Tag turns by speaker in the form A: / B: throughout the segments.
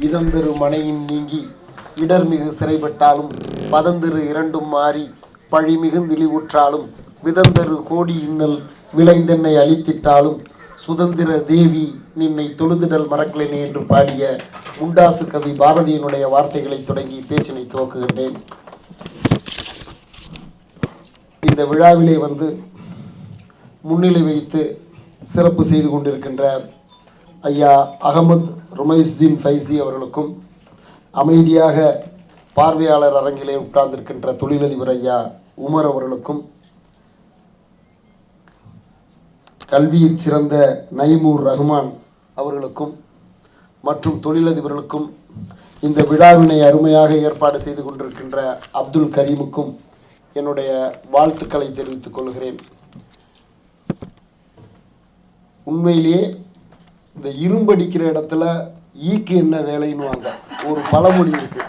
A: இதந்தரு மனையின் நீங்கி இடர்மிகு சிறைப்பட்டாலும் பதந்திரு இரண்டும் மாறி பழிமிகுந்திழிவுற்றாலும் விதந்தரு கோடி இன்னல் விளைந்தென்னை அழித்திட்டாலும் சுதந்திர தேவி நின்னை தொழுதிடல் மறக்கலேனே என்று பாடிய முண்டாசு கவி பாரதியினுடைய வார்த்தைகளை தொடங்கி பேச்சினை துவக்குகின்றேன். இந்த விழாவிலே வந்து முன்னிலை வைத்து சிறப்பு செய்து கொண்டிருக்கின்ற ஐயா அகமது ருமைஸ்தீன் ஃபைசி அவர்களுக்கும், அமைதியாக பார்வையாளர் அரங்கிலே உட்கார்ந்திருக்கின்ற தொழிலதிபர் ஐயா உமர் அவர்களுக்கும், கல்வியில் சிறந்த நைமூர் ரஹ்மான் அவர்களுக்கும் மற்றும் தொழிலதிபர்களுக்கும், இந்த விழாவினை அருமையாக ஏற்பாடு செய்து கொண்டிருக்கின்ற அப்துல் கரீமுக்கும் என்னுடைய வாழ்த்துக்களை தெரிவித்துக் கொள்கிறேன். உண்மையிலேயே இந்த இரும்படிக்கிற இடத்துல ஈக்கு என்ன வேலைன்னு வாங்க ஒரு பழமொழி இருக்கு.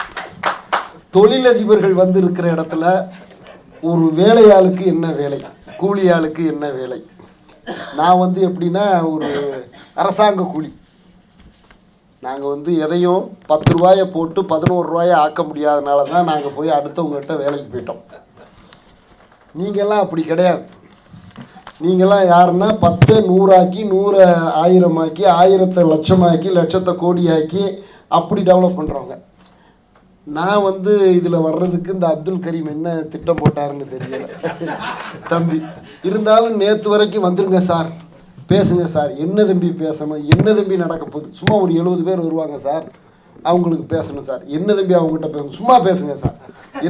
A: தொழிலதிபர்கள் வந்து இருக்கிற இடத்துல ஒரு வேலையாளுக்கு என்ன வேலை, கூலியாளுக்கு என்ன வேலை. நான் வந்து எப்படின்னா ஒரு அரசாங்க கூலி. நாங்கள் வந்து எதையும் 10 ரூபாயை போட்டு 11 ரூபாயை ஆக்க முடியாதனால தான் நாங்கள் போய் அடுத்தவங்ககிட்ட வேலைக்கு போயிட்டோம். நீங்கள்லாம் அப்படி கிடையாது. நீங்கள்லாம் யாருன்னா 10 100 100 1000 1000 லட்சமாக்கி லட்சத்தை கோடியாக்கி அப்படி டெவலப் பண்ணுறவங்க. நான் வந்து இதில் வர்றதுக்கு இந்த அப்துல் கரீம் என்ன திட்டம் போட்டாருன்னு தெரியல தம்பி. இருந்தாலும் நேற்று வரைக்கும் வந்துருங்க சார், பேசுங்க சார். என்ன தம்பி பேசணும், என்ன தம்பி நடக்க போகுது, சும்மா ஒரு 70 பேர் வருவாங்க சார், அவங்களுக்கு பேசணும் சார். என்ன தம்பி அவங்ககிட்ட பேசணும், சும்மா பேசுங்க சார்.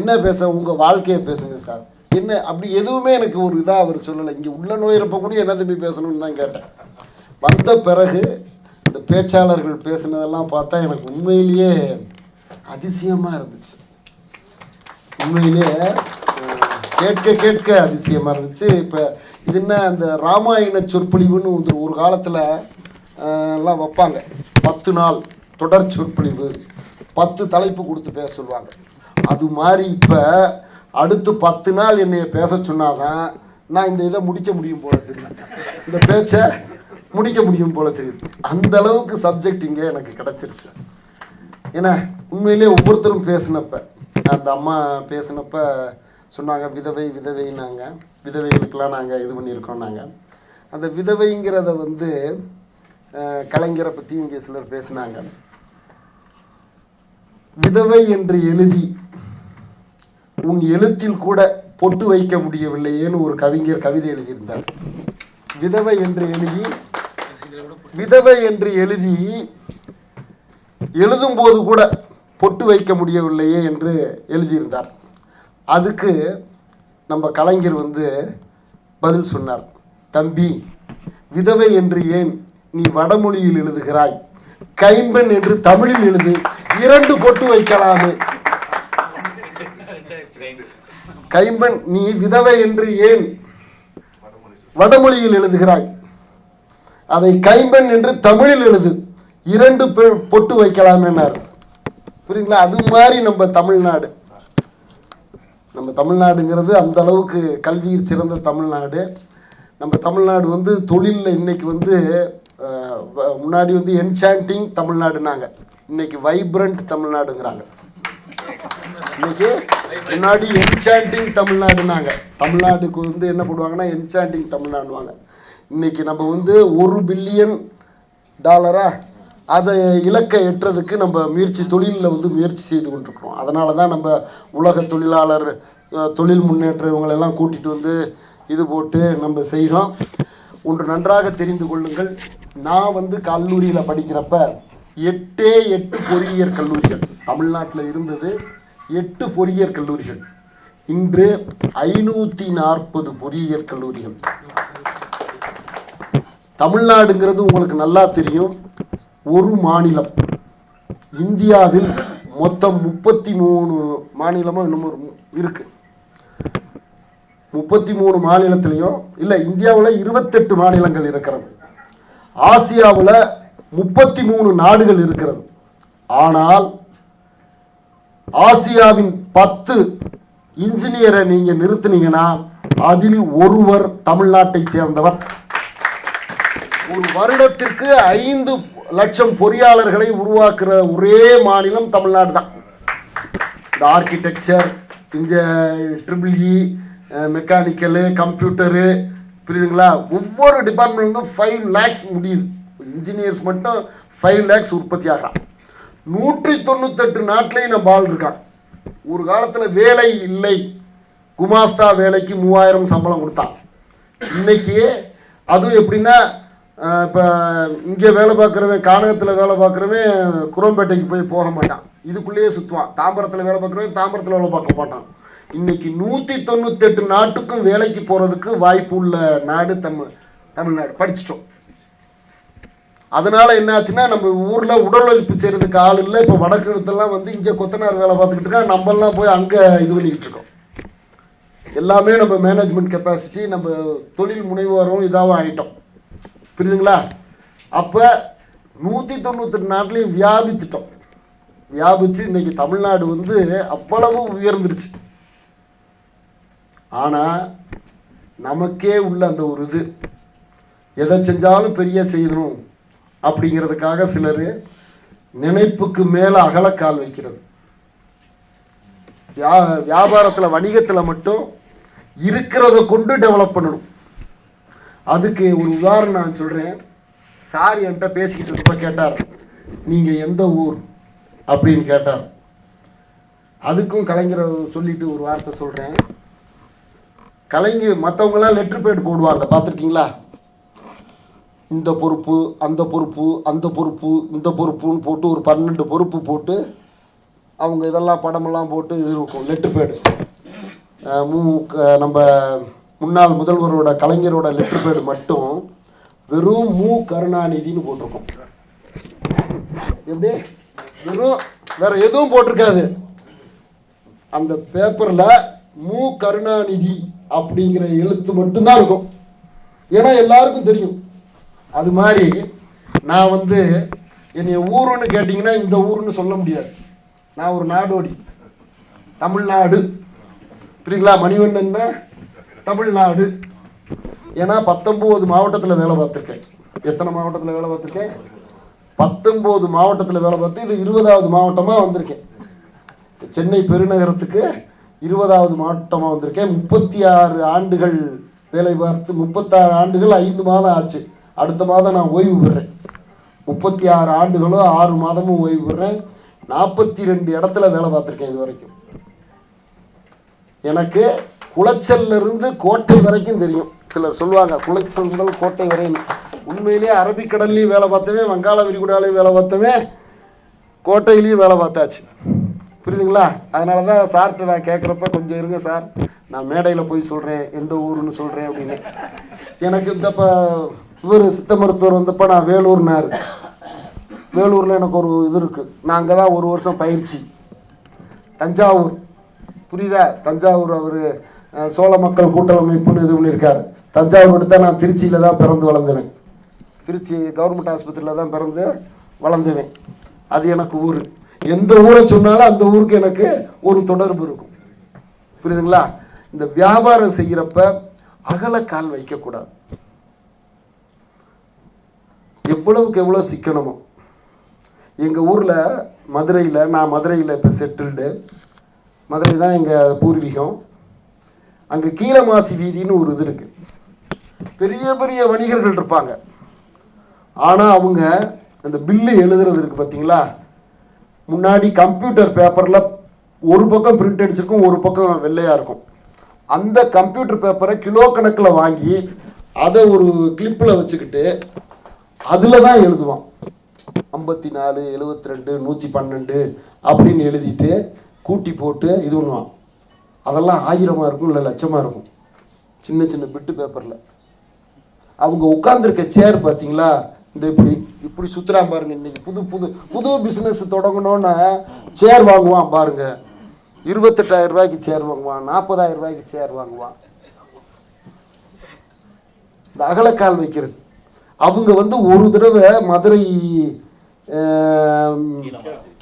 A: என்ன பேச, உங்கள் வாழ்க்கையை பேசுங்க சார். என்ன அப்படி எதுவுமே எனக்கு ஒரு இதாக அவர் சொல்லலை. இங்கே உள்ள நோயிறப்ப கூட என்ன தம்பி பேசணும்னு தான் கேட்டேன். வந்த பிறகு இந்த பேச்சாளர்கள் பேசுனதெல்லாம் பார்த்தா எனக்கு உண்மையிலேயே அதிசயமாக இருந்துச்சு. உண்மையிலேயே கேட்க கேட்க அதிசயமாக இருந்துச்சு. இப்போ இது என்ன, அந்த ராமாயண சொற்பொழிவுன்னு ஒரு காலத்தில் எல்லாம் வைப்பாங்க. 10 நாள் தொடர் சொற்பொழிவு, 10 தலைப்பு கொடுத்து பேச சொல்லுவாங்க. அது மாதிரி இப்போ அடுத்து 10 நாள் என்னைய பேச சொன்னாதான் நான் இந்த இதை முடிக்க முடியும் போல தெரியுது, இந்த பேச்சை முடிக்க முடியும் போல தெரியுது. அந்த அளவுக்கு சப்ஜெக்ட் இங்கே எனக்கு கிடச்சிருச்சு. ஏன்னா உண்மையிலே ஒவ்வொருத்தரும் பேசினப்ப, அந்த அம்மா பேசினப்ப சொன்னாங்க விதவைனாங்க, விதவைகளுக்கெல்லாம் நாங்கள் இது பண்ணியிருக்கோம். நாங்கள் அந்த விதவைங்கிறத வந்து கலைஞரை பற்றி இங்கே சிலர் பேசினாங்க. விதவை என்று எழுதி உன் எழுத்தில் கூட பொட்டு வைக்க முடியவில்லையேன்னு ஒரு கவிஞர் கவிதை எழுதியிருந்தார். விதவை என்று எழுதி எழுதும்போது கூட பொட்டு வைக்க முடியவில்லையே என்று எழுதியிருந்தார். அதுக்கு நம்ம கலைஞர் வந்து பதில் சொன்னார், தம்பி விதவை என்று ஏன் நீ வடமொழியில் எழுதுகிறாய், கைம்பெண் என்று தமிழில் எழுது, 2 பொட்டு வைக்கலாமே. கைம்பெண், நீ விதவை என்று ஏன் வடமொழியில் எழுதுகிறாய், அதை கைம்பெண் என்று தமிழில் எழுது, 2 பொட்டு வைக்கலாமேனார். புரியுங்களா? அது மாதிரி நம்ம தமிழ்நாடுங்கிறது அந்த அளவுக்கு கல்வியில் சிறந்த தமிழ்நாடு. நம்ம தமிழ்நாடு வந்து தொழிலில் இன்னைக்கு வந்து முன்னாடி வந்து என்சாண்டிங் தமிழ்நாடுனாங்க, இன்னைக்கு வைப்ரண்ட் தமிழ்நாடுங்கிறாங்க. இன்னைக்கு முன்னாடி என்சாண்டிங் தமிழ்நாடுனாங்க, தமிழ்நாடுக்கு வந்து என்ன பண்ணுவாங்கன்னா என்சாண்டிங் தமிழ்நாடுவாங்க. இன்னைக்கு நம்ம வந்து $1 பில்லியன் அதை இலக்கை எட்டுறதுக்கு நம்ம தொழிலில் வந்து முயற்சி செய்து கொண்டிருக்கிறோம். அதனால தான் நம்ம உலக தொழிலாளர் தொழில் முன்னேற்ற இவங்களெல்லாம் கூட்டிகிட்டு வந்து இது போட்டு நம்ம செய்கிறோம். ஒன்று நன்றாக தெரிந்து கொள்ளுங்கள், நான் வந்து கல்லூரியில் படிக்கிறப்ப 8 பொறியியற் கல்லூரிகள் தமிழ்நாட்டில் இருந்தது. 8 பொறியியற் கல்லூரிகள், இன்று 540 பொறியியற் கல்லூரிகள். தமிழ்நாடுங்கிறது உங்களுக்கு நல்லா தெரியும், ஒரு மாநிலம். இந்தியாவில் மொத்தம் 33 மாநிலமும் இன்னமும் இருக்கு. 33 மாநிலத்திலையும் இல்லை, இந்தியாவில் 28 மாநிலங்கள் இருக்கிறது. ஆசியாவில் 33 நாடுகள் இருக்கிறது. ஆனால் ஆசியாவின் 10 இன்ஜினியரை நீங்க நிறுத்தினீங்கன்னா அதில் ஒருவர் தமிழ்நாட்டை சேர்ந்தவர். ஒரு வருடத்திற்கு லட்சம் பொறியாளர்களை உருவாக்குற ஒரே மாநிலம் தமிழ்நாடு தான். இந்த ஆர்கிடெக்சர், இந்த ட்ரிபிள்இ, மெக்கானிக்கலு, கம்ப்யூட்டரு, புரியுதுங்களா, ஒவ்வொரு டிபார்ட்மெண்ட்டும் 5 lakhs முடியுது. இன்ஜினியர்ஸ் மட்டும் 5 lakhs உற்பத்தி ஆகிறான். 198 நாட்டிலையும் நம்ம ஆள் இருக்கான். ஒரு காலத்தில் வேலை இல்லை, குமாஸ்தா வேலைக்கு 3000 சம்பளம் கொடுத்தான். இன்னைக்கு அதுவும் எப்படின்னா, இப்போ இங்கே வேலை பார்க்குறவன், கானகத்தில் வேலை பார்க்குறவன் குரம்பேட்டைக்கு போக மாட்டான், இதுக்குள்ளேயே சுற்றுவான். தாம்பரத்தில் வேலை பார்க்குறவன் தாம்பரத்தில் வேலை பார்க்க மாட்டான். இன்னைக்கு 198 நாட்டுக்கும் வேலைக்கு போகிறதுக்கு வாய்ப்பு உள்ள நாடு தமிழ்நாடு. படிச்சிட்டோம். அதனால என்ன ஆச்சுன்னா, நம்ம ஊரில் உடல் உழைப்பு செய்கிறதுக்கு ஆள் இல்லை. இப்போ வடக்கிழத்தெல்லாம் வந்து இங்கே கொத்தனார் வேலை பார்த்துக்கிட்டு இருக்கா, நம்மளாம் போய் அங்கே இது பண்ணிக்கிட்டு இருக்கோம். எல்லாமே நம்ம மேனேஜ்மெண்ட் கெப்பாசிட்டி, நம்ம தொழில் முனைவோரும் இதாகவும் ஆகிட்டோம். புரியுதுங்களா? அப்போ 198 நாட்டிலையும் வியாபித்துட்டோம். வியாபிச்சு இன்னைக்கு தமிழ்நாடு வந்து அவ்வளவு உயர்ந்துருச்சு. ஆனால் நமக்கே உள்ள அந்த ஒரு இது, எதை செஞ்சாலும் பெரிய செய்யணும் அப்படிங்கிறதுக்காக சிலர் நினைப்புக்கு மேலே அகலக்கால் வைக்கிறது. வியாபாரத்தில், வணிகத்தில் மட்டும் இருக்கிறத கொண்டு டெவலப் பண்ணணும். அதுக்கு ஒரு உதாரணம் நான் சொல்கிறேன். சார் என்கிட்ட பேசிக்கிட்டு இருப்ப கேட்டார், நீங்கள் எந்த ஊர் அப்படின்னு கேட்டார். அதுக்கும் கலைஞரை சொல்லிட்டு ஒரு வார்த்தை சொல்கிறேன். கலைஞர் மற்றவங்களாம் லெட்டர் பேட் போடுவாங்க, பார்த்துருக்கீங்களா? இந்த பொறுப்பு, அந்த பொறுப்பு, அந்த பொறுப்பு, இந்த பொறுப்புன்னு போட்டு ஒரு 12 பொறுப்பு போட்டு அவங்க இதெல்லாம் படமெல்லாம் போட்டு இது இருக்கும் லெட்டர் பேடு. நம்ம முன்னாள் முதல்வரோட கலைஞரோட லெட்டர் பேடு மட்டும் வெறும் மு கருணாநிதினு போட்டிருக்கோம். எப்படி? வெறும் வேற எதுவும் போட்டிருக்காது. அந்த பேப்பரில் மு கருணாநிதி அப்படிங்கிற எழுத்து மட்டும்தான் இருக்கும். ஏன்னா எல்லாருக்கும் தெரியும். அது மாதிரி நான் வந்து என்னைய ஊருன்னு கேட்டிங்கன்னா இந்த ஊருன்னு சொல்ல முடியாது. நான் ஒரு நாடோடி, தமிழ்நாடு. புரியுங்களா? மணிவண்ணன்னா தமிழ்நாடு. ஏன்னா 19 மாவட்டத்தில் வேலை பார்த்துருக்கேன். எத்தனை மாவட்டத்தில் வேலை பார்த்துருக்கேன்? 19 மாவட்டத்தில் வேலை பார்த்து இது 20வது மாவட்டமாக வந்திருக்கேன். சென்னை பெருநகரத்துக்கு 20வது மாவட்டமாக வந்திருக்கேன். 36 ஆண்டுகள் வேலை பார்த்து, 36 ஆண்டுகள் 5 மாதம் ஆச்சு. அடுத்த மாதம் நான் ஓய்வு பெறேன். 36 ஆண்டுகளும் 6 மாதமும் ஓய்வு பெறேன். 42 இடத்துல வேலை பார்த்துருக்கேன் இது வரைக்கும். எனக்கு குளச்சல்ல இருந்து கோட்டை வரைக்கும் தெரியும். சிலர் சொல்லுவாங்க குளச்சல் முதல் கோட்டை வரையும். உண்மையிலேயே அரபிக்கடல்லையும் வேலை பார்த்தவன், வங்காள விரிகுடாலையும் வேலை பார்த்தவன், கோட்டையிலையும் வேலை பார்த்தாச்சு. புரியுதுங்களா? அதனால தான் சார்கிட்ட நான் கேட்குறப்ப கொஞ்சம் இருங்க சார், நான் மேடையில் போய் சொல்கிறேன் எந்த ஊருன்னு சொல்கிறேன் அப்படின்னு. எனக்கு இந்த இப்போ இவர் சித்த மருத்துவர் வந்தப்போ நான் வேலூர்னாரு. வேலூரில் எனக்கு ஒரு இது இருக்குது. நான் அங்கே தான் 1 வருஷம் பயிற்சி. தஞ்சாவூர், புரியுதா? தஞ்சாவூர் அவர் சோழ மக்கள் கூட்டமைப்புன்னு இது பண்ணியிருக்காரு. தஞ்சாவூர் எடுத்தால் நான் திருச்சியில் தான் பிறந்து வளர்ந்தேன். திருச்சி கவர்மெண்ட் ஆஸ்பத்திரியில் தான் பிறந்து வளர்ந்துவேன். அது எனக்கு ஊர். எந்த ஊரை சொன்னாலும் அந்த ஊருக்கு எனக்கு ஒரு தொடர்பு இருக்கும். புரியுதுங்களா? இந்த வியாபாரம் செய்கிறப்ப அகலக்கால் வைக்கக்கூடாது. எவ்வளவுக்கு எவ்வளோ சிக்கனமோ. எங்கள் ஊரில் மதுரையில், நான் மதுரையில் இப்போ செட்டில்டு. மதுரை தான் எங்கள் பூர்வீகம். அங்கே கீழமாசி வீதின்னு ஒரு இது இருக்குது. பெரிய பெரிய வணிகர்கள் இருப்பாங்க. ஆனால் அவங்க அந்த பில்லு எழுதுறது இருக்குது பார்த்தீங்களா, முன்னாடி கம்ப்யூட்டர் பேப்பரில் ஒரு பக்கம் பிரிண்ட் அடிச்சிருக்கும், ஒரு பக்கம் வெள்ளையாக இருக்கும். அந்த கம்ப்யூட்டர் பேப்பரை கிலோ கணக்கில் வாங்கி அதை ஒரு கிளிப்பில் வச்சுக்கிட்டு அதில் தான் எழுதுவான். 54, 72, 112 அப்படின்னு எழுதிட்டு கூட்டி போட்டு இது பண்ணுவான். அதெல்லாம் 1000 இருக்கும், இல்லை லட்சமாக இருக்கும், சின்ன சின்ன பிட்டு பேப்பரில். அவங்க உட்காந்துருக்க சேர் பார்த்தீங்களா, இந்த இப்படி இப்படி சுற்றுறான் பாருங்க. இன்னைக்கு புது புது புது பிஸ்னஸ் தொடங்கணும்னா சேர் வாங்குவான் பாருங்க. 28,000 ரூபாய்க்கு சேர் வாங்குவான், 40,000 ரூபாய்க்கு சேர் வாங்குவான். இந்த அகலக்கால் வைக்கிறது. அவங்க வந்து ஒரு தடவை மதுரை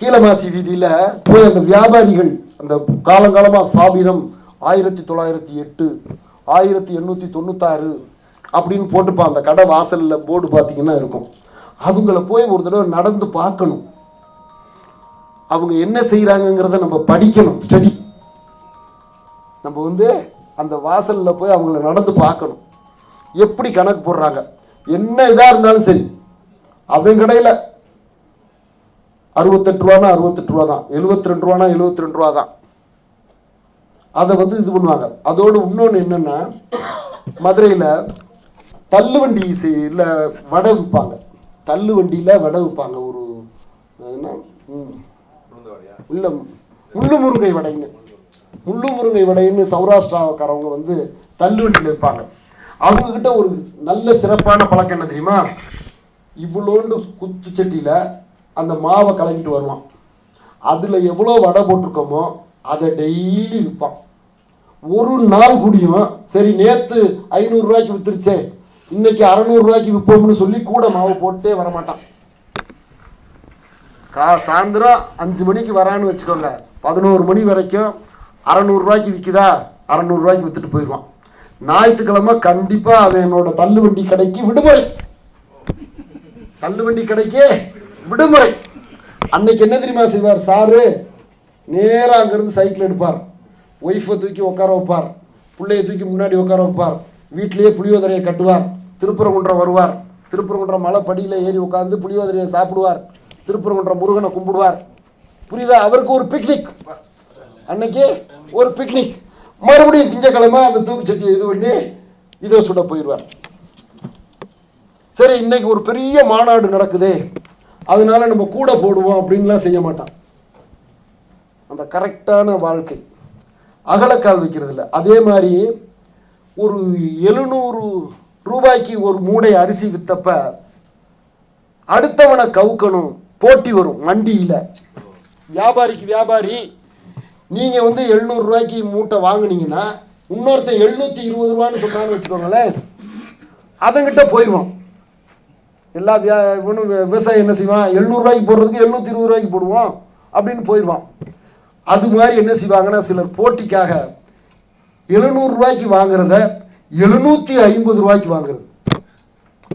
A: கீழமாசி வீதியில் போய் அந்த வியாபாரிகள், அந்த காலங்காலமாக ஸ்தாபிதம் 1908, 1896 அப்படின்னு போட்டுப்பான். அந்த கடை வாசலில் போர்டு பார்த்தீங்கன்னா இருக்கும். அவங்கள போய் ஒரு தடவை நடந்து பார்க்கணும். அவங்க என்ன செய்கிறாங்கங்கிறத நம்ம படிக்கணும், ஸ்டடி. நம்ம வந்து அந்த வாசலில் போய் அவங்கள நடந்து பார்க்கணும், எப்படி கணக்கு போடுறாங்க, என்ன இதாக இருந்தாலும் சரி. அவன் கடையில் 68 ரூபானா 68 ரூபா தான், 72 ரூபானா 72 ரூபா தான். அதை வந்து இது பண்ணுவாங்க. அதோடு இன்னொன்று என்னென்னா, மதுரையில் தள்ளுவண்டி இல்லை வடை விற்பாங்க. தள்ளுவண்டியில் வடை விற்பாங்க. ஒரு இல்லை முள்ளு முருங்கை வடைன்னு, முள்ளு முருங்கை வடைன்னு சௌராஷ்டிராக்காரவங்க வந்து தள்ளுவண்டியில் விற்பாங்க. அவங்கக்கிட்ட ஒரு நல்ல சிறப்பான பழக்கம் என்ன தெரியுமா? இவ்வளோண்டு குத்துச்சட்டியில் அந்த மாவை கலக்கிட்டு வருவான். அதில் எவ்வளோ வடை போட்டிருக்கோமோ அதை டெய்லி விற்பான். ஒரு நாள் கூடியும் சரி, நேற்று 500 ரூபாய்க்கு விற்றுருச்சே, இன்னைக்கு 600 ரூபாய்க்கு விற்போம்னு சொல்லி கூட மாவு போட்டே வரமாட்டான். சாயந்தரம் 5 மணிக்கு வரான்னு வச்சுக்கோங்க, 11 மணி வரைக்கும் 600 ரூபாய்க்கு விற்குதா, 600 ரூபாய்க்கு விற்றுட்டு போயிடுவான். ஞாயிற்றுக்கிழமை கண்டிப்பாக அவன் என்னோட தள்ளுவண்டி கடைக்கு விடுமுறை. தள்ளுவண்டி கடைக்கு விடுமுறை. அன்னைக்கு என்ன தெரியுமா செய்வார் சாரு? நேராக அங்கேருந்து சைக்கிள் எடுப்பார், ஒய்ஃபை தூக்கி உட்கார வைப்பார், பிள்ளையை தூக்கி முன்னாடி உட்கார வைப்பார், வீட்டிலேயே புளியோதரையை கட்டுவார், திருப்பரங்குன்றம் வருவார், திருப்பரங்குன்றம் மலை படியில் ஏறி உட்காந்து புளியோதரையை சாப்பிடுவார், திருப்பரங்குன்றம் முருகனை கும்பிடுவார். புரியுதா? அவருக்கு ஒரு பிக்னிக், அன்னைக்கு ஒரு பிக்னிக். மறுபடியும் திங்கக்கிழமை அந்த தூக்குச்சட்டியை இது பண்ணி இதை சுட போயிடுவார். சரி, இன்னைக்கு ஒரு பெரிய மாநாடு நடக்குது, அதனால நம்ம கூட போடுவோம் அப்படின்லாம் செய்ய மாட்டான். அந்த கரெக்டான வாழ்க்கை. அகலக்கால் வைக்கிறது இல்லை. அதே மாதிரி ஒரு 700 ரூபாய்க்கு ஒரு மூடை அரிசி விற்றப்ப அடுத்தவனை கவுக்கணும், போட்டி வரும் மண்டியில். வியாபாரிக்கு வியாபாரி, நீங்கள் வந்து 700 ரூபாய்க்கு மூட்டை வாங்கினீங்கன்னா இன்னொருத்தன் 720 ரூபான்னு சொல்கிறான்னு வச்சுக்கோங்களேன், அதங்கிட்ட போயிடுவான். எல்லா இவனும் விவசாயி என்ன செய்வான்? 700 ரூபாய்க்கு போடுறதுக்கு 720 ரூபாய்க்கு போடுவான் அப்படின்னு போயிடுவான். அது மாதிரி என்ன செய்வாங்கன்னா, சிலர் போட்டிக்காக 700 ரூபாய்க்கு வாங்குறத 750 ரூபாய்க்கு வாங்குறது.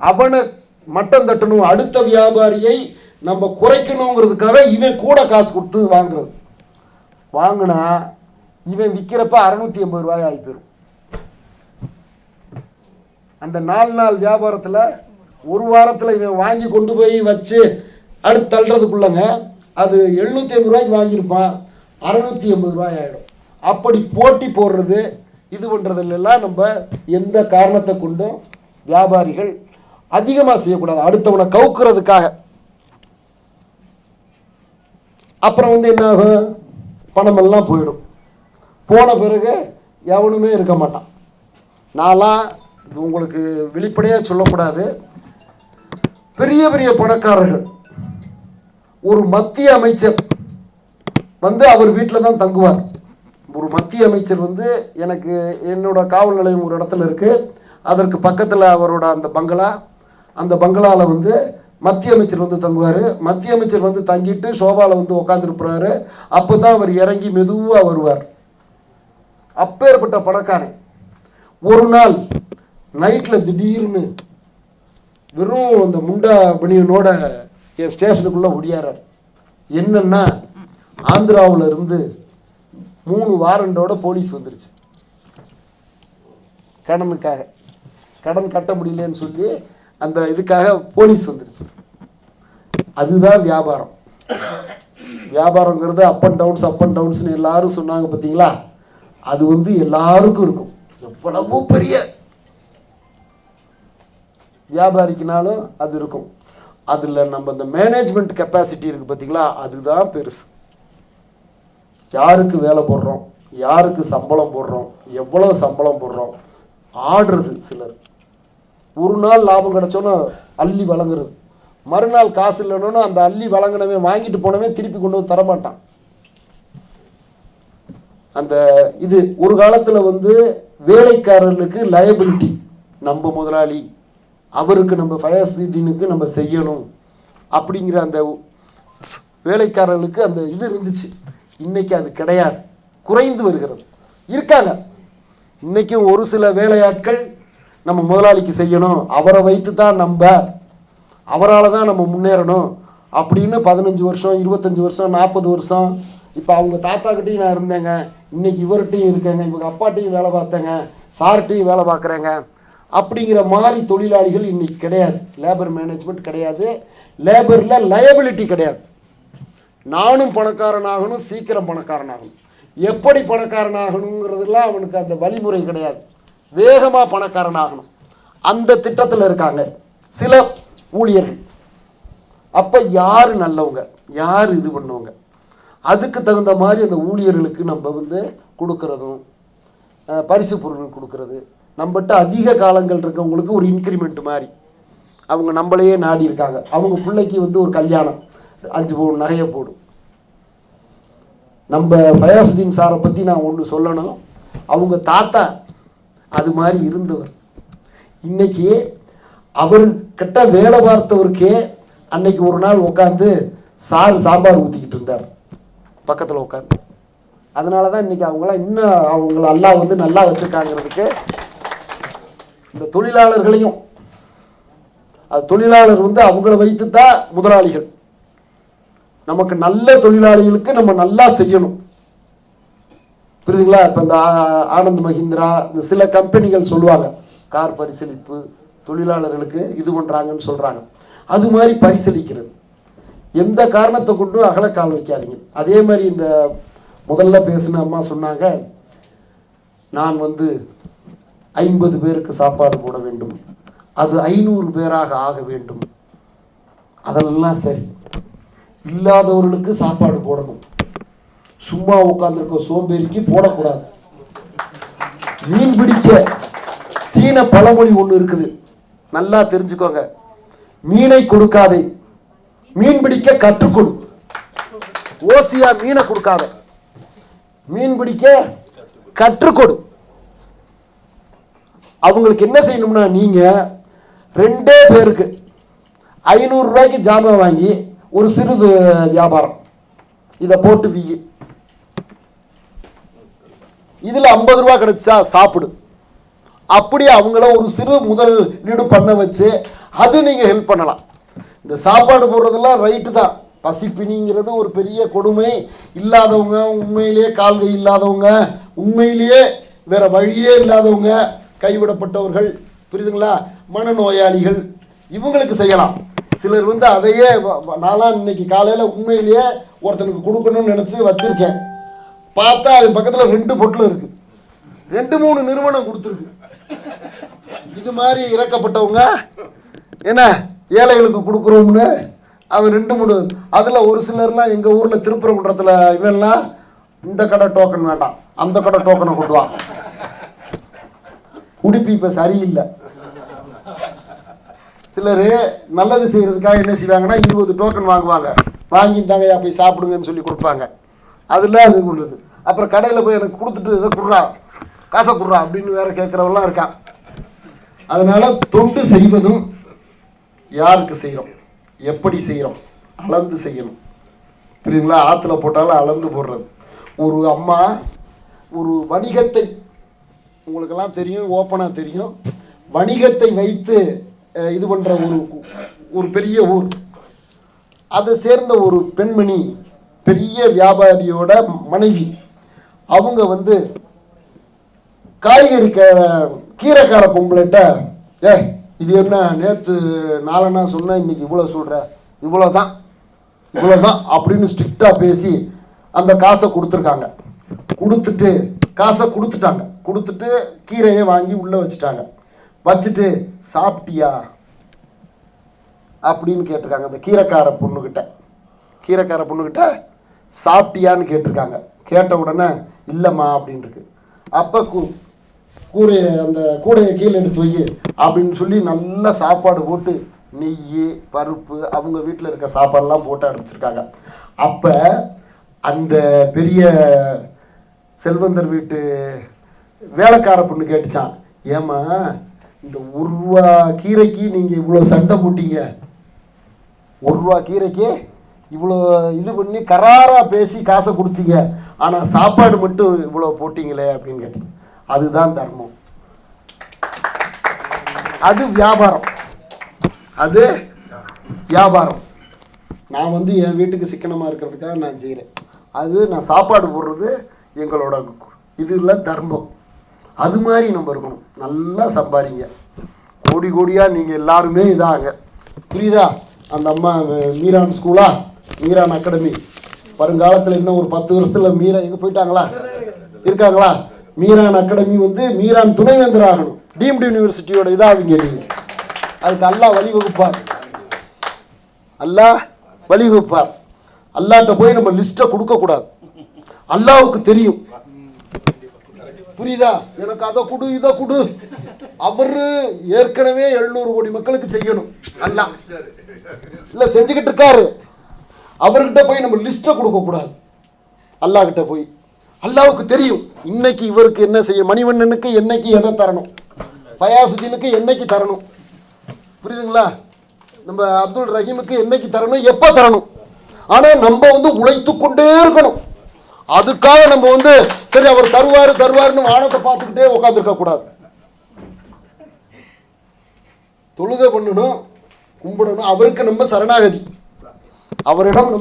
A: அவனை மட்டம் தட்டணும், அடுத்த வியாபாரியை நம்ம குறைக்கணுங்கிறதுக்காக இவன் கூட காசு கொடுத்து வாங்குறது. வாங்கினா இவன் விற்கிறப்ப 680 ரூபாய் ஆகி போயிடும். அந்த 4 நாள் வியாபாரத்தில் ஒரு வாரத்தில் இவன் வாங்கி கொண்டு போய் வச்சு அடுத்து தள்ளுறதுக்குள்ளங்க அது 750 ரூபாய்க்கு வாங்கியிருப்பான், 680 ரூபாய் ஆகிடும். அப்படி போட்டி போடுறது, இது பண்ணுறதுலாம் நம்ம எந்த காரணத்தை கொண்டும் வியாபாரிகள் அதிகமாக செய்யக்கூடாது, அடுத்தவனை கவுக்கிறதுக்காக. அப்புறம் வந்து என்ன ஆகும்? பணமெல்லாம் போயிடும். போன பிறகு எவனுமே இருக்க மாட்டான். நான்லாம் உங்களுக்கு வெளிப்படையாக சொல்லக்கூடாது, பெரிய பெரிய பணக்காரர்கள், ஒரு மத்திய அமைச்சர் வந்து அவர் வீட்டில் தான் தங்குவார். ஒரு மத்திய அமைச்சர் வந்து எனக்கு என்னோட காவல் நிலையம் ஒரு இடத்துல இருக்குது, அதற்கு பக்கத்தில் அவரோட அந்த பங்களா, அந்த பங்களாவில் வந்து மத்திய அமைச்சர் வந்து தங்குவார். மத்திய அமைச்சர் வந்து தங்கிட்டு சோபாவில் வந்து உட்காந்துருப்பாரு. அப்போ தான் அவர் இறங்கி மெதுவாக வருவார். அப்பேற்பட்ட பணக்காரன் ஒரு நாள் நைட்டில் திடீர்னு வெறும் அந்த முண்டா பனியனோட என் ஸ்டேஷனுக்குள்ளே ஒடியாரார். என்னன்னா, ஆந்திராவில் இருந்து 3 வாரண்டோட போலீஸ் வந்துருச்சு. கடனுக்காக, கடன் கட்ட முடியலன்னு சொல்லி அந்த இதுக்காக போலீஸ் வந்துருச்சு. அதுதான் வியாபாரம். வியாபாரங்கிறது அப் அண்ட் டவுன்ஸ்னு எல்லாரும் சொன்னாங்க பார்த்தீங்களா? அது வந்து எல்லாருக்கும் இருக்கும். எவ்வளவோ பெரிய வியாபாரிக்குனாலும் அது இருக்கும். அதில் நம்ம இந்த மேனேஜ்மெண்ட் கெப்பாசிட்டி இருக்குது பார்த்தீங்களா, அதுதான் பெருசு. யாருக்கு வேலை போடுறோம், யாருக்கு சம்பளம் போடுறோம், எவ்வளோ சம்பளம் போடுறோம், ஆடுறது. சிலர் ஒரு நாள் லாபம் கிடைச்சோன்னா அள்ளி வழங்குறது, மறுநாள் காசு இல்லைன்னு அந்த அள்ளி வழங்கினவன் வாங்கிட்டு போனவன் திருப்பி கொண்டு வந்து தரமாட்டான். அந்த இது ஒரு காலத்தில் வந்து வேலைக்காரர்களுக்கு லயபிலிட்டி, நம்ம முதலாளி அவருக்கு நம்ம ஃபயர்ஸ்தீனுக்கு நம்ம செய்யணும் அப்படிங்கிற அந்த வேலைக்காரர்களுக்கு அந்த இது இருந்துச்சு. இன்னைக்கு அது கிடையாது, குறைந்து வருகிறது. இருக்காங்க இன்னைக்கும் ஒரு சில வேலையாட்கள் நம்ம முதலாளிக்கு செய்யணும், அவரை வைத்து தான் நம்ம அவரால் தான் நம்ம முன்னேறணும் அப்படின்னு 15 வருஷம் 25 வருஷம் 40 வருஷம் இப்போ அவங்க தாத்தாக்கிட்டையும் நான் இருந்தேங்க, இன்னைக்கு இவர்கிட்டையும் இருக்கேங்க, இவங்க அப்பாட்டையும் வேலை பார்த்தேங்க, சார்கிட்டையும் வேலை பார்க்குறேங்க அப்படிங்கிற மாதிரி தொழிலாளிகள் இன்னைக்கு கிடையாது. லேபர் மேனேஜ்மெண்ட் கிடையாது, லேபரில் லயபிலிட்டி கிடையாது. நானும் பணக்காரனாகணும், சீக்கிரம் பணக்காரனாகணும், எப்படி பணக்காரனாகணுங்கிறதுலாம் அவனுக்கு அந்த வழிமுறை கிடையாது. வேகமாக பணக்காரனாகணும் அந்த திட்டத்தில் இருக்காங்க சில ஊழியர்கள். அப்போ யார் நல்லவங்க, யார் இது பண்ணுவாங்க, அதுக்கு தகுந்த மாதிரி அந்த ஊழியர்களுக்கு நம்ம வந்து கொடுக்கறதும் பரிசு பொருட்கள் கொடுக்கறது, நம்மகிட்ட அதிக காலங்கள் இருக்கவங்களுக்கு ஒரு இன்க்ரிமெண்ட் மாதிரி அவங்க நம்மளையே நாடி இருக்காங்க. அவங்க பிள்ளைக்கு வந்து ஒரு கல்யாணம் 5 பவுன் நகையை போடும். நம்ம ஃபயாசுதீன் சாரை பற்றி நான் ஒன்று சொல்லணும், அவங்க தாத்தா அது மாதிரி இருந்தவர். இன்னைக்கு அவர்கிட்ட வேலை பார்த்தவருக்கே அன்னைக்கு ஒரு நாள் உட்காந்து சாறு சாம்பார் ஊற்றிக்கிட்டு இருந்தார் பக்கத்தில் உட்காந்து. அதனால தான் இன்னைக்கு அவங்களாம் இன்னும் அவங்கள அல்லாஹ் வந்து நல்லா வச்சுருக்காங்கிறதுக்கு இந்த தொழிலாளர்களையும், அது தொழிலாளர் வந்து அவங்கள வைத்து தான் முதலாளிகள். நமக்கு நல்ல தொழிலாளிகளுக்கு நம்ம நல்லா செய்யணும், புரியுதுங்களா? இப்போ இந்த ஆனந்த் மஹிந்திரா இந்த சில கம்பெனிகள் சொல்லுவாங்க கார் பரிசீலிப்பு தொழிலாளர்களுக்கு இது பண்ணுறாங்கன்னு சொல்கிறாங்க. அது மாதிரி பரிசீலிக்கிறது எந்த காரணத்தை கொண்டு அகலக்கால் வைக்காதீங்க. அதே மாதிரி இந்த முதல்ல பேசின அம்மா சொன்னாங்க, நான் வந்து 50 பேருக்கு சாப்பாடு போட வேண்டும், அது 500 பேராக ஆக வேண்டும். அதெல்லாம் சரி, இல்லாதவர்களுக்கு சாப்பாடு போடணும், சும்மா உட்கார்ந்துருக்க சோம்பேறிக்கு போடக்கூடாது. மீன் பிடிக்க சீன பழமொழி ஒன்று இருக்குது, நல்லா தெரிஞ்சுக்கோங்க. மீனை கொடுக்காதே, மீன் பிடிக்க கற்றுக்கொடு. ஓசியா மீனை கொடுக்காத, மீன் பிடிக்க கற்றுக்கொடு. அவங்களுக்கு என்ன செய்யணும்னா, நீங்க 2 பேருக்கு 500 ரூபாய்க்கு ஜாமான் வாங்கி ஒரு சிறு வியாபாரம் இதை போட்டு வீ, இதுல 50 ரூபாய் கிடைச்சா சாப்பிடு. அப்படியே அவங்கள ஒரு சிறு முதலீடு பண்ண வச்சு அது நீங்க ஹெல்ப் பண்ணலாம். இந்த சாப்பாடு போடுறதெல்லாம் ரைட்டு தான், பசிப்பினிங்கிறது ஒரு பெரிய கொடுமை. இல்லாதவங்க, உண்மையிலேயே கால்கை இல்லாதவங்க, உண்மையிலேயே வேற வழியே இல்லாதவங்க, கைவிடப்பட்டவர்கள், புரியுதுங்களா, மனநோயாளிகள், இவங்களுக்கு செய்யலாம். சிலர் வந்து அதையே நான்லாம் இன்னைக்கு காலையில் உண்மையிலேயே ஒருத்தனுக்கு கொடுக்கணும்னு நினச்சி வச்சிருக்கேன். பார்த்தா அவன் பக்கத்தில் 2 பொட்டில் இருக்கு, 2-3 நிறுவனம் கொடுத்துருக்கு. இது மாதிரி இறக்கப்பட்டவங்க என்ன ஏழைகளுக்கு கொடுக்குறோம்னு அவன் 2-3, அதில் ஒரு சிலர்லாம் எங்கள் ஊரில் திருப்பரங்குன்றத்தில் இவன்லாம் இந்த கடை டோக்கன் வேண்டாம், அந்த கடை டோக்கனை கொண்டுவான். உடுப்பி இப்போ சரியில்லை. சிலர் நல்லது செய்கிறதுக்காக என்ன செய்வாங்கன்னா 20 டோக்கன் வாங்குவாங்க, வாங்கிட்டாங்கயா போய் சாப்பிடுங்கன்னு சொல்லி கொடுப்பாங்க. அதில் அது உள்ளது. அப்புறம் கடையில் போய் எனக்கு கொடுத்துட்டு இதை குடுறா, காசை குடுறா அப்படின்னு வேற கேட்குறவெல்லாம் இருக்கான். அதனால தொண்டு செய்வதும் யாருக்கு செய்கிறோம், எப்படி செய்கிறோம், அளந்து செய்யணும், புரியுதுங்களா? ஆற்றுல போட்டாலும் அளந்து போடுறது. ஒரு அம்மா ஒரு வணிகத்தை, உங்களுக்கெல்லாம் தெரியும், ஓப்பனாக தெரியும், வணிகத்தை வைத்து இது பண்ணுற ஒரு பெரிய ஊர், அதை சேர்ந்த ஒரு பெண்மணி, பெரிய வியாபாரியோட மனைவி, அவங்க வந்து காய்கறி கீரைக்கார பொம்பளைட்ட, இது என்ன நேற்று நாலனா சொன்ன, இன்னைக்கு இவ்வளோ சொல்கிற, இவ்வளோதான் அப்படின்னு ஸ்ட்ரிக்டாக பேசி அந்த காசை கொடுத்துருக்காங்க. கொடுத்துட்டு காசை கொடுத்துட்டு கீரையை வாங்கி உள்ளே வச்சுட்டாங்க. வச்சுட்டு சாப்பிட்டியா அப்படின்னு கேட்டிருக்காங்க. அந்த கீரைக்கார பொண்ணுக்கிட்ட சாப்பிட்டியான்னு கேட்டிருக்காங்க. கேட்ட உடனே இல்லைம்மா அப்படின்னு இருக்கு. அப்போ அந்த கூடையை கீழே எடுத்து வை அப்படின்னு சொல்லி நல்லா சாப்பாடு போட்டு நெய், பருப்பு, அவங்க வீட்டில் இருக்க சாப்பாடெல்லாம் போட்டு அனுப்பிச்சிருக்காங்க. அப்போ அந்த பெரிய செல்வந்தர் வீட்டு வேலைக்கார பொண்ணு கேட்டுச்சான், ஏமா இந்த 1 ரூபா கீரைக்கு நீங்கள் இவ்வளோ சண்டை போட்டீங்க, 1 ரூபா கீரைக்கு இவ்வளோ இது பண்ணி கராராக பேசி காசை கொடுத்தீங்க, ஆனால் சாப்பாடு மட்டும் இவ்வளோ போட்டிங்களே அப்படின்னு கேட்டேன். அதுதான் தர்மம், அது வியாபாரம், அது வியாபாரம். நான் வந்து என் வீட்டுக்கு சிக்கனமாக இருக்கிறதுக்காக நான் செய்கிறேன். அது நான் சாப்பாடு போடுறது எங்களோட இதில் தர்மம். அது மாதிரி நம்ம இருக்கணும். நல்லா சம்பாதிங்க, கோடி கோடியாக நீங்கள் எல்லாருமே இதாங்க. புரியுதா? அந்த அம்மா மீரான் ஸ்கூலா, மீரான் அகாடமி, வருங்காலத்தில் இன்னும் ஒரு 10 வருஷத்தில் மீரா எங்கே போயிட்டாங்களா, இருக்காங்களா? மீரான் அகாடமி வந்து மீரான் துணைவேந்தர் ஆகணும். டீம்டு யூனிவர்சிட்டியோட இதாகுங்க. நீங்கள் அதுக்கு அல்லாஹ் வழிவகுப்பார். அல்லாஹ் வழிவகுப்பார். அல்லாட்ட போய் நம்ம லிஸ்ட்டை கொடுக்கக்கூடாது. அல்லாவுக்கு தெரியும். புரியுதா? எனக்கு அதை கொடு இதை கொடு. அவரு ஏற்கனவே 700 கோடி மக்களுக்கு செய்யணும். அல்லாஹ் இல்லை செஞ்சுக்கிட்டு இருக்காரு. அவர்கிட்ட போய் நம்ம லிஸ்ட்டை கொடுக்கக்கூடாது. அல்லாஹ் கிட்ட போய் அல்லாவுக்கு தெரியும் இன்னைக்கு இவருக்கு என்ன செய்ய, மணிவண்ணனுக்கு என்னைக்கு எதை தரணும், ஃபயாசுதீனுக்கு என்னைக்கு தரணும், புரியுதுங்களா? நம்ம அப்துல் ரஹீமுக்கு என்னைக்கு தரணும், எப்போ தரணும். ஆனால் நம்ம வந்து உழைத்து கொண்டே இருக்கணும். அதுக்காக நம்ம வந்து சரி அவர் தருவாருன்னு வானத்தை பார்த்துக்கிட்டே உட்காந்துருக்க கூடாது. தொழுகை பண்ணணும், கும்பிடணும். அவருக்கு நம்ம சரணாகதி. அவரிடம்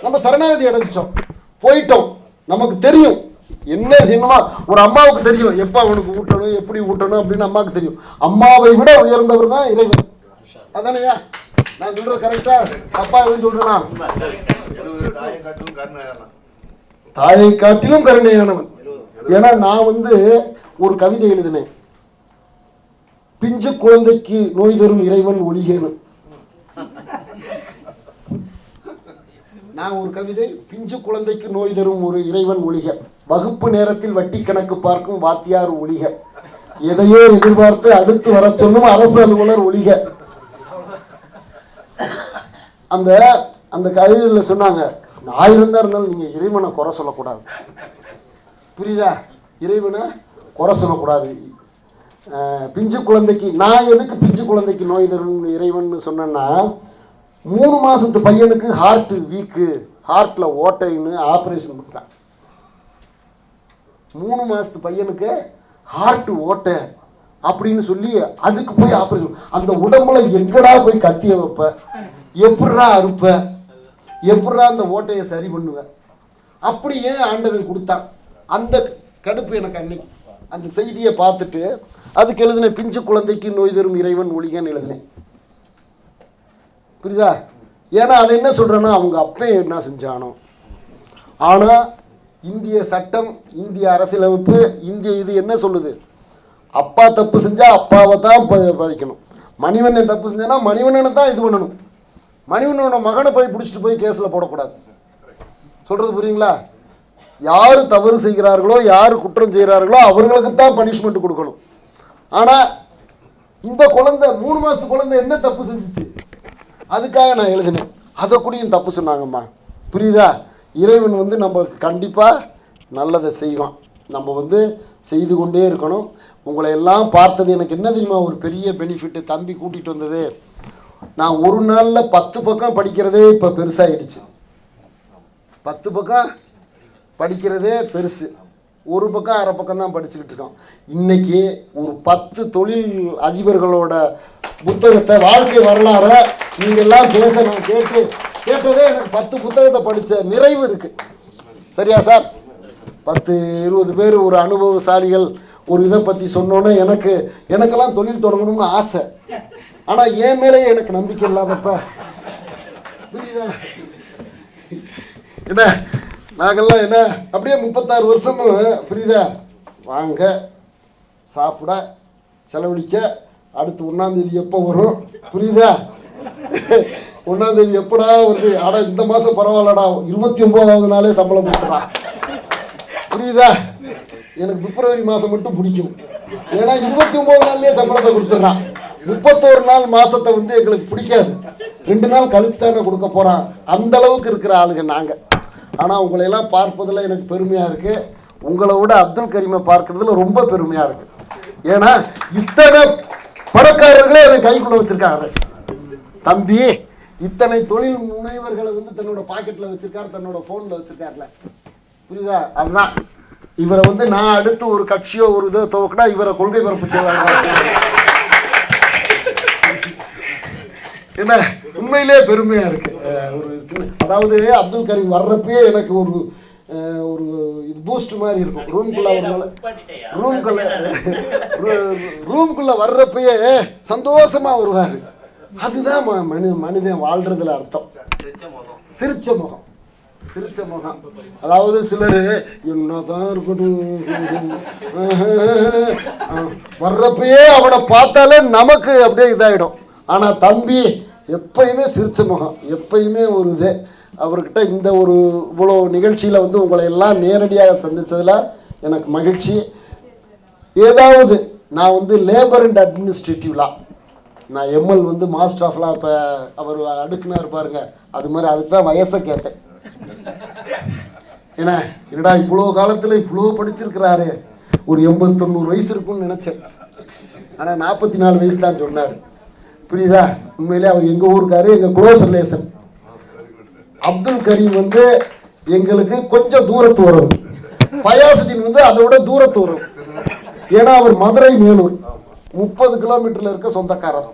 A: நம்ம சரணாகதி அடைஞ்சிட்டோம், போயிட்டோம். நமக்கு தெரியும் என்ன செய்யணுமா. ஒரு அம்மாவுக்கு தெரியும் எப்போ அவனுக்கு ஊட்டணும், எப்படி ஊட்டணும் அப்படின்னு அம்மாவுக்கு தெரியும். அம்மாவை விட உயர்ந்தவர் தான் இறைவன். அதானையா? நான் சொல்றது கரெக்டா? அப்பா எதுவும் சொல்றேனா? தாயை காட்டிலும் கருணையானவன். ஏன்னா நான் வந்து ஒரு கவிதை எழுதினேன், பிஞ்சு குழந்தைக்கு நோய் தரும் இறைவன் ஒளிகேனும். நான் ஒரு கவிதை, பிஞ்சு குழந்தைக்கு நோய் தரும் ஒரு இறைவன் ஒளிக, வகுப்பு நேரத்தில் வட்டி கணக்கு பார்க்கும் வாத்தியார் ஒளிக, எதையோ எதிர்பார்த்து அடுத்து வர சொல்லும் அரசு அலுவலர் ஒளிக. அந்த அந்த கவிதையில் சொன்னாங்க, 1000 தான் இருந்தாலும் நீங்க இறைவனை குறை சொல்லக்கூடாது. புரியுதா? இறைவனை குறை சொல்லக்கூடாது. பிஞ்சு குழந்தைக்கு நான் எதுக்கு பிஞ்சு குழந்தைக்கு நோய் தரும் இறைவன் சொன்னேன்னா, 3 மாசத்து பையனுக்கு ஹார்ட் வீக்கு, ஹார்ட்ல ஓட்டைன்னு ஆப்ரேஷன் பண்ணுறான். 3 மாசத்து பையனுக்கு ஹார்ட் ஓட்டை அப்படின்னு சொல்லி அதுக்கு போய் ஆப்ரேஷன். அந்த உடம்புல எங்கடா போய் கத்திய வைப்ப, எப்படா அறுப்ப, எப்படா அந்த ஓட்டையை சரி பண்ணுவ? அப்படியே ஆண்டவன் கொடுத்தான். அந்த கடுப்பு எனக்கு அன்னைக்கு அந்த செய்தியை பார்த்துட்டு அதுக்கு எழுதினேன், பிஞ்சு குழந்தைக்கு நோய் தரும் இறைவன் ஒளிகன்னு எழுதினேன். புரியுதா? ஏன்னா அதை என்ன சொல்றேன்னா, அவங்க அப்பே என்ன செஞ்சானோ. ஆனா இந்திய சட்டம், இந்திய அரசியலமைப்பு, இந்திய இது என்ன சொல்லுது? அப்பா தப்பு செஞ்சா அப்பாவை தான் பாதிக்கணும். மணிவண்ணன் தப்பு செஞ்சானா மணிவண்ணனை தான் இது பண்ணணும். மணிவண்ணனோட மகனை போய் பிடிச்சிட்டு போய் கேஸில் போடக்கூடாது. சொல்றது புரியுங்களா? யாரு தவறு செய்கிறார்களோ, யாரு குற்றம் செய்கிறார்களோ அவர்களுக்கு தான் பனிஷ்மெண்ட் கொடுக்கணும். ஆனா இந்த குழந்தை 3 மாசத்து குழந்தை என்ன தப்பு செஞ்சிச்சு? அதுக்காக நான் எழுதினேன். அதை கூடயும் தப்பு சொன்னாங்கம்மா. புரியுதா? இறைவன் வந்து நம்மளுக்கு கண்டிப்பாக நல்லதை செய்வான். நம்ம வந்து செய்து கொண்டே இருக்கணும். உங்களை எல்லாம் பார்த்தது எனக்கு என்ன தெரியுமா ஒரு பெரிய பெனிஃபிட்டு? தம்பி கூட்டிகிட்டு வந்தது. நான் ஒரு நாளில் 10 பக்கம் படிக்கிறதே இப்போ பெருசாகிடுச்சு. 10 பக்கம் படிக்கிறதே பெருசு. ஒரு பக்கம் அரை பக்கம் தான் படிச்சுக்கிட்டு இருக்கோம். இன்னைக்கு ஒரு 10 தொழில் அதிபர்களோட புத்தகத்தை, வாழ்க்கை வரலாறை நீங்கள் எல்லாம் பேச நான் கேட்டதே எனக்கு 10 புத்தகத்தை படித்த நிறைவு இருக்குது. சரியா சார்? 10-20 பேர் ஒரு அனுபவசாலிகள் ஒரு இதை பற்றி சொன்னோன்னே எனக்கெல்லாம் தொழில் தொடங்கணும்னு ஆசை. ஆனால் என் மேலே எனக்கு நம்பிக்கை இல்லாதப்ப, புரியுதா என்ன, நாங்கள்லாம் என்ன அப்படியே 36 வருஷமும், புரியுதா, வாங்க சாப்பிட செலவழிக்க, அடுத்து 1ஆம் தேதி எப்போ வரும், புரியுதா, 1ஆம் தேதி எப்படா வருது, அடா இந்த மாதம் பரவாயில்லடா 29வது நாளே சம்பளம் கொடுத்துறான், புரியுதா. எனக்கு பிப்ரவரி மாதம் மட்டும் பிடிக்கும், ஏன்னா 29 நாள்லேயே சம்பளத்தை கொடுத்துட்றான். 31 நாள் மாதத்தை வந்து எங்களுக்கு பிடிக்காது, 2 நாள் கழிச்சு தானே கொடுக்க போகிறான். அந்த அளவுக்கு இருக்கிற ஆளுங்க நாங்கள். ஆனால் உங்களையெல்லாம் பார்ப்பதில் எனக்கு பெருமையாக இருக்குது. உங்களை விட அப்துல் கரீமை பார்க்கறதுல ரொம்ப பெருமையாக இருக்குது. ஏன்னா இத்தனை பணக்காரர்களே அதை கைக்குள்ளே வச்சுருக்காங்க. தம்பி இத்தனை தொழில் முனைவர்களை வந்து தன்னோட பாக்கெட்டில் வச்சுருக்காரு, தன்னோட ஃபோனில் வச்சுருக்காருல, புரியுதா. அதுதான் இவரை வந்து நான் அடுத்து ஒரு கட்சியோ ஒரு இதோ துவக்கினா இவரை கொள்கை பரப்பு செய்வாங்க. என்ன உண்மையிலே பெருமையா இருக்கு. ஒரு சின்ன அதாவது அப்துல் கரீம் வர்றப்பயே எனக்கு ஒரு ஒரு பூஸ்ட் மாதிரி இருக்கும். ரூம்குள்ள வர்றப்பயே சந்தோஷமா வருவாரு. அதுதான் மனிதன் வாழ்றதுல அர்த்தம். சிரிச்ச முகம், சிரிச்ச முகம். அதாவது சிலர் என்னதான் இருக்கட்டும் வர்றப்பயே அவனை பார்த்தாலே நமக்கு அப்படியே இதாயிடும். ஆனா தம்பி எப்பயுமே சிரிச்ச முகம், எப்பயுமே ஒரு இது. அவர்கிட்ட இந்த ஒரு இவ்வளோ நிகழ்ச்சியில் வந்து உங்களை எல்லாம் நேரடியாக சந்தித்ததில் எனக்கு மகிழ்ச்சி. ஏதாவது நான் வந்து லேபர் அண்ட் அட்மினிஸ்ட்ரேட்டிவ் லா, நான் எம்எல் வந்து மாஸ்டர் ஆஃப் லா, இப்போ அவர் அடுக்குனா இருப்பாருங்க, அது மாதிரி அதுக்கு தான் வயசை கேட்டேன். ஏன்னா என்னடா இவ்வளோ காலத்தில் இவ்வளோ படிச்சிருக்கிறாரு, ஒரு 80-90 வயசு இருக்குன்னு நினச்சேன். ஆனால் 44 வயசு தான் சொன்னார். புரியுதா? உண்மையிலே அவர் எங்கள் ஊருக்காரு, எங்கள் க்ளோஸ் ரிலேஷன். அப்துல் கரீம் வந்து எங்களுக்கு கொஞ்சம் தூரத்து வரும், ஃபயாசுதீன் வந்து அதை விட தூரத்து வரும். ஏன்னா அவர் மதுரை மேலூர் 30 கிலோமீட்டர்ல இருக்க சொந்தக்காரர்,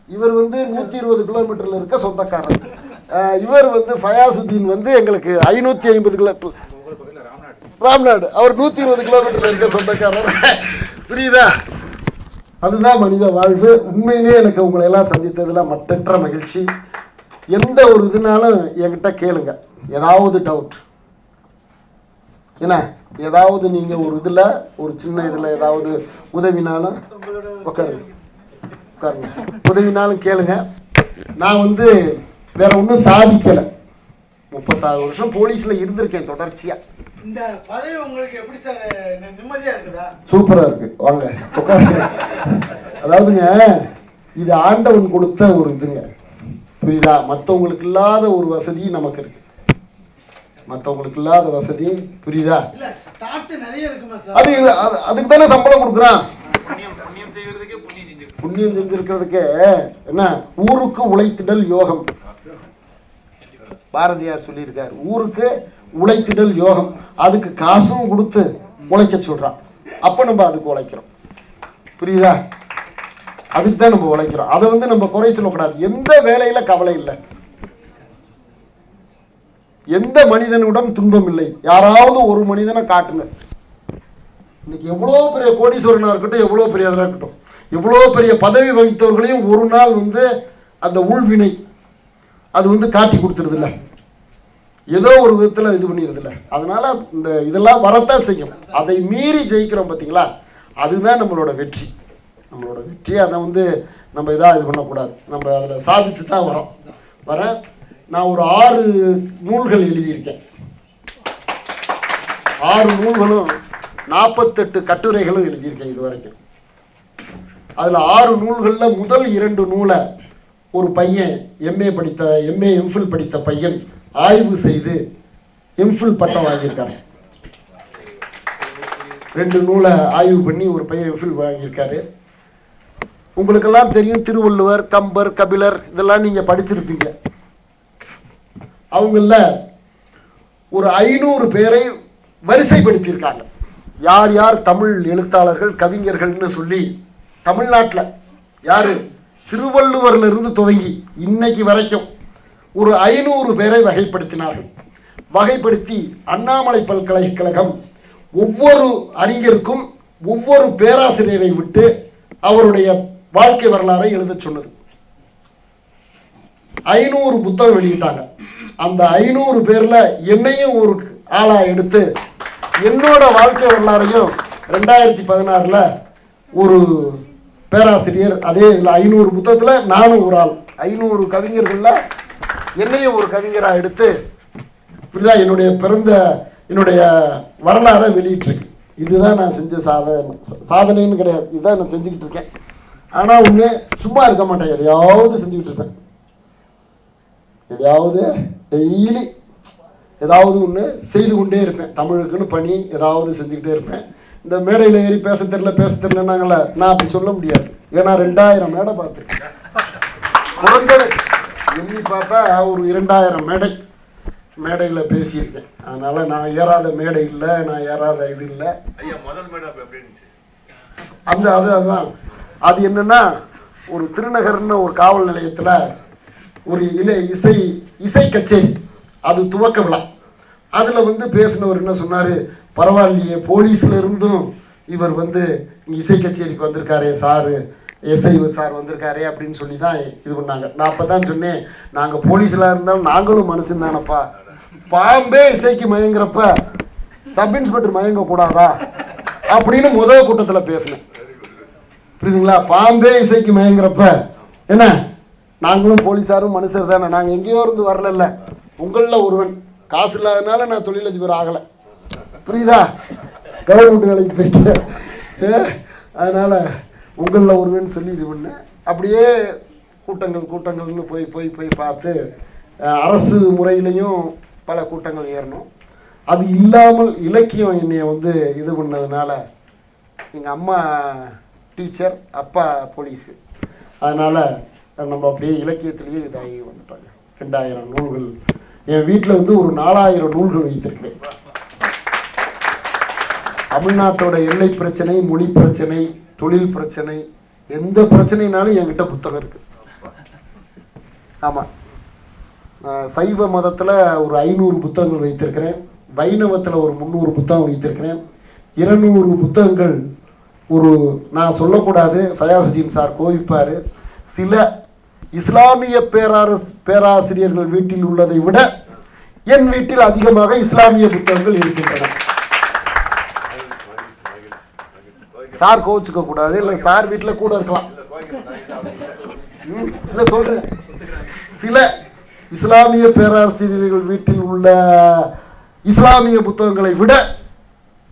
A: இவர் வந்து 120 கிலோமீட்டர்ல இருக்க சொந்தக்காரர். இவர் வந்து ஃபயாசுதீன் வந்து எங்களுக்கு 550 கிலோமீட்டர் ராம்நாடு, அவர் 120 கிலோமீட்டர்ல இருக்க சொந்தக்காரர். புரியுதா? அதுதான் மனித வாழ்வு. உண்மையிலேயே எனக்கு உங்களை எல்லாம் சந்தித்ததுல மற்றற்ற மகிழ்ச்சி. எந்த ஒரு இதுனாலும் என்கிட்ட கேளுங்க, ஏதாவது டவுட். என்ன ஏதாவது நீங்கள் ஒரு இதில் ஒரு சின்ன இதில் ஏதாவது உதவினாலும் உட்காருங்க, உதவினாலும் கேளுங்க. நான் வந்து வேற ஒன்றும் சாதிக்கலை. 36 வருஷம் போலீஸில் இருந்திருக்கேன் தொடர்ச்சியாக.
B: இந்த பதவி உங்களுக்கு எப்படி சார் நிம்மதியா இருக்குதா?
A: சூப்பரா இருக்கு, வாங்க உட்காருங்க. அதாவதுங்க இது ஆண்டவன் கொடுத்த ஒரு இதுங்க, புரியுதா? மற்றவங்களுக்கு இல்லாத ஒரு வசதி நமக்கு இருக்கு, மற்றவங்களுக்கு இல்லாத வசதி, புரியுதா? அது அதுக்கு தானே சம்பளம் கொடுக்குறான். புண்ணியம் செஞ்சிருக்கிறதுக்கு என்ன, ஊருக்கு உழைத்திடல் யோகம். பாரதியார் சொல்லியிருக்காரு, ஊருக்கு உழைத்திடல் யோகம். அதுக்கு காசும் கொடுத்து உழைக்க சொல்றான். அப்ப நம்ம அதுக்கு உழைக்கிறோம், புரியுதா? அதுக்கு தான் நம்ம உழைக்கிறோம். அதை வந்து நம்ம குறை சொல்லக்கூடாது. எந்த வேலையில கவலை இல்லை, எந்த மனிதனுடன் துன்பம் இல்லை. யாராவது ஒரு மனிதனை காட்டுங்க. இன்னைக்கு எவ்வளோ பெரிய கோடீஸ்வரனா இருக்கட்டும், எவ்வளோ பெரிய இதா இருக்கட்டும், எவ்வளோ பெரிய பதவி வகித்தவர்களையும் ஒரு நாள் வந்து அந்த உள்வினை அது வந்து காட்டி கொடுத்துருது இல்லை, ஏதோ ஒரு விதத்தில் இது பண்ணிடுறது இல்லை. அதனால இந்த இதெல்லாம் வரத்தான் செய்யும். அதை மீறி ஜெயிக்கிறோம் பார்த்தீங்களா, அதுதான் நம்மளோட வெற்றி. நம்மளோட வெற்றி அதை வந்து நம்ம இதாக இது பண்ணக்கூடாது. நம்ம அதில் சாதிச்சு தான் வரேன். நான் ஒரு 6 நூல்கள் எழுதியிருக்கேன். 6 நூல்களும் 48 கட்டுரைகளும் எழுதியிருக்கேன் இது வரைக்கும். அதில் 6 நூல்களில் முதல் 2 நூலை ஒரு பையன் எம்ஏ எம்ஃபில் படித்த பையன் ஆய்வு செய்து எம்ஃபில் பட்டம் வாங்கியிருக்காங்க. 2 நூலை ஆய்வு பண்ணி ஒரு பையன் எம்ஃபில் வாங்கியிருக்காரு. உங்களுக்கெல்லாம் தெரியும், திருவள்ளுவர், கம்பர், கபிலர் இதெல்லாம் நீங்க படிச்சிருப்பீங்க. அவங்கள ஒரு 500 பேரை வரிசைப்படுத்தியிருக்காங்க. யார் யார் தமிழ் எழுத்தாளர்கள், கவிஞர்கள்னு சொல்லி தமிழ்நாட்டில் யாரு திருவள்ளுவர்ல இருந்து துவங்கி இன்னைக்கு வரைக்கும் ஒரு 500 பேரை வகைப்படுத்தினார்கள். வகைப்படுத்தி அண்ணாமலை பல்கலைக்கழகம் ஒவ்வொரு அறிஞருக்கும் ஒவ்வொரு பேராசிரியரை விட்டு அவருடைய வாழ்க்கை வரலாறை எழுத சொன்னது. 500 புத்தகம் வெளியிட்டாங்க. அந்த 500 பேர்ல என்னையும் ஒரு ஆளா எடுத்து என்னோட வாழ்க்கை வரலாறையும் 2016 ஒரு பேராசிரியர், அதே இதில் 500 புத்தகத்துல நானும் ஒரு ஆள், 500 கவிஞர்கள்ல என்னையும் ஒரு கவிஞரா எடுத்து இப்படிதான் என்னுடைய வரலாறை வெளியிட்டிருக்கு. இதுதான் நான் செஞ்ச சாதனைன்னு கிடையாது, இதுதான் நான் செஞ்சுக்கிட்டு இருக்கேன். ஆனா ஒண்ணு, சும்மா இருக்க மாட்டேன், எதையாவது செஞ்சுக்கிட்டு இருப்பேன். எதையாவது டெய்லி ஏதாவது ஒன்று செய்து கொண்டே இருப்பேன். தமிழுக்குன்னு பணி ஏதாவது செஞ்சுக்கிட்டே இருப்பேன். இந்த மேடையில் ஏறி பேச தெரியலனாங்கள நான் அப்படி சொல்ல முடியாது. ஏன்னா 2000 மேடை பார்த்துருக்கேன். குறைஞ்சது எண்ணி பார்த்தா ஒரு 2000 மேடையில் பேசியிருக்கேன். அதனால நான் ஏறாத மேடை இல்லை, நான் ஏறாத இது இல்லை. அதுதான் அது என்னன்னா, ஒரு திருநகர்னு ஒரு காவல் நிலையத்தில் ஒரு இசை கச்சேரி, அது துவக்க விழா. அதில் வந்து பேசினவர் என்ன சொன்னார், பரவாயில்லையே போலீஸில் இருந்தும் இவர் வந்து இங்கே இசை கச்சேரிக்கு வந்திருக்காரே சாரு, எஸ்ஐ சார் வந்திருக்காரே அப்படின்னு சொல்லி தான் இது பண்ணாங்க. நான் அப்போ தான் சொன்னேன், நாங்கள் போலீஸில் இருந்தாலும் நாங்களும் மனுஷன் தானப்பா, பாம்பே இசைக்கு மயங்குறப்ப சப் இன்ஸ்பெக்டர் மயங்கக்கூடாதா அப்படின்னு முதல் கூட்டத்தில் பேசினேன். புரியுதுங்களா? பாம்பே இசைக்கு மயங்குறப்ப என்ன, நாங்களும் போலீஸாரும் மனுஷர் தானே, நாங்கள் எங்கேயோ இருந்து வரல, உங்களில் ஒருவன். காசு இல்லாதனால நான் தொழிலதிபர் ஆகலை, புரியுதா? கவர்மெண்ட் வேலைக்கு போயிட்டு, அதனால் உங்களில் ஒருவன் சொல்லி இது பண்ணேன். அப்படியே கூட்டங்கள்னு போய் பார்த்து அரசு முறையிலையும் பல கூட்டங்கள் ஏறணும். அது இல்லாமல் இலக்கியம் என்னைய வந்து இது பண்ணதுனால, எங்கள் அம்மா டீச்சர், அப்பா போலீஸு, அதனால் நம்ம அப்படியே இலக்கியத்திலேயே இதாகி வந்துட்டாங்க. 2000 நூல்கள் என் வீட்டில் வந்து ஒரு 4000 நூல்கள் வைத்திருக்கிறேன். தமிழ்நாட்டோட எல்லை பிரச்சனை, மொழி பிரச்சனை, தொழில் பிரச்சனை, எந்த பிரச்சனைனாலும் என்கிட்ட புத்தகம் இருக்கு. ஆமாம், சைவ மதத்தில் ஒரு 500 புத்தகங்கள் வைத்திருக்கிறேன், வைணவத்தில் ஒரு 300 புத்தகம் வைத்திருக்கிறேன், 200 புத்தகங்கள். ஒரு நான் சொல்லக்கூடாது, ஃபயாசுதீன் சார் கோவிப்பார், சில இஸ்லாமிய பேராசிரியர்கள் வீட்டில் உள்ளதை விட என் வீட்டில் அதிகமாக இஸ்லாமிய புத்தகங்கள் இருக்கின்றன. சார் கோவிச்சுக்க கூடாது, இல்லை சார் வீட்டில் கூட இருக்கலாம். இல்லை சொல்றேன், சில இஸ்லாமிய பேராசிரியர்கள் வீட்டில் உள்ள இஸ்லாமிய புத்தகங்களை விட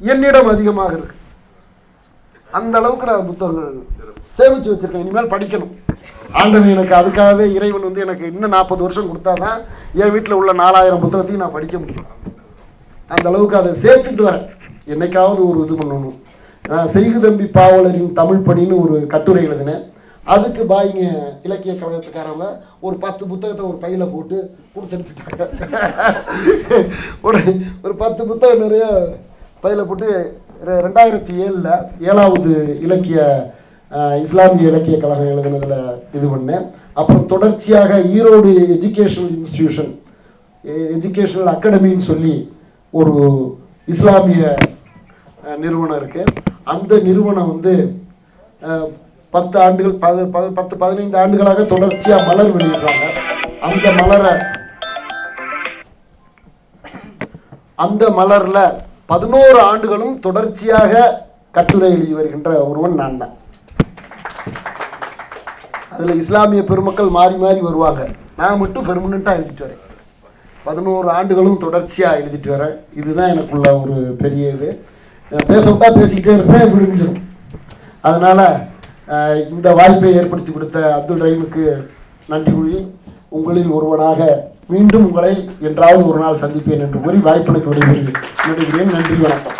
A: என்னிடம் அதிகமாக இருக்கு. அந்த அளவுக்கு நான் புத்தகங்கள் சேமிச்சு வச்சிருக்கேன். இனிமேல் படிக்கணும். ஆண்டவன் எனக்கு அதுக்காகவே, இறைவன் வந்து எனக்கு இன்னும் 40 வருஷம் கொடுத்தாதான் என் வீட்டில் உள்ள 4000 புத்தகத்தையும் நான் படிக்க முடியும். அந்த அளவுக்கு அதை சேர்த்துட்டு வரேன். என்னைக்காவது ஒரு இது பண்ணணும். நான் செய்குதம்பி பாவலரின் தமிழ் பணின்னு ஒரு கட்டுரை எழுதினேன். அதுக்கு பாய்ங்க இலக்கிய கழகத்துக்காரங்க ஒரு 10 புத்தகத்தை ஒரு பையில போட்டு கொடுத்துருப்பிட்டாங்க. ஒரு 10 புத்தகம் நிறைய பையில போட்டு 2007 7வது இலக்கிய இஸ்லாமிய இலக்கிய கழகம் எழுதுனதில் இது பண்ணேன். அப்புறம் தொடர்ச்சியாக ஈரோடு எஜுகேஷனல் அகாடமின்னு சொல்லி ஒரு இஸ்லாமிய நிறுவனம் இருக்கு. அந்த நிறுவனம் வந்து 10 ஆண்டுகள் 15 ஆண்டுகளாக தொடர்ச்சியாக மலர் வெளியிடுறாங்க. அந்த மலர்ல 11 ஆண்டுகளும் தொடர்ச்சியாக கட்டுரை எழுதி வருகின்ற ஒருவன் நான் தான். அதில் இஸ்லாமிய பெருமக்கள் மாறி மாறி வருவாங்க, நான் மட்டும் பெர்மனண்ட்டாக எழுதிட்டு வரேன். 11 ஆண்டுகளும் தொடர்ச்சியாக எழுதிட்டு வரேன். இதுதான் எனக்குள்ள ஒரு பெரிய இது. பேச விட்டா பேசிக்கிட்டே இருப்பேன், முடிஞ்சிடும். அதனால் இந்த வாய்ப்பை ஏற்படுத்தி கொடுத்த அப்துல் ரஹீமுக்கு நன்றி கூறி, உங்களில் ஒருவனாக மீண்டும் உங்களை என்றாவது ஒரு நாள் சந்திப்பேன் என்று கூறி வாய்ப்பினைக்கு விடைபெறுகிறேன். நன்றி, வணக்கம்.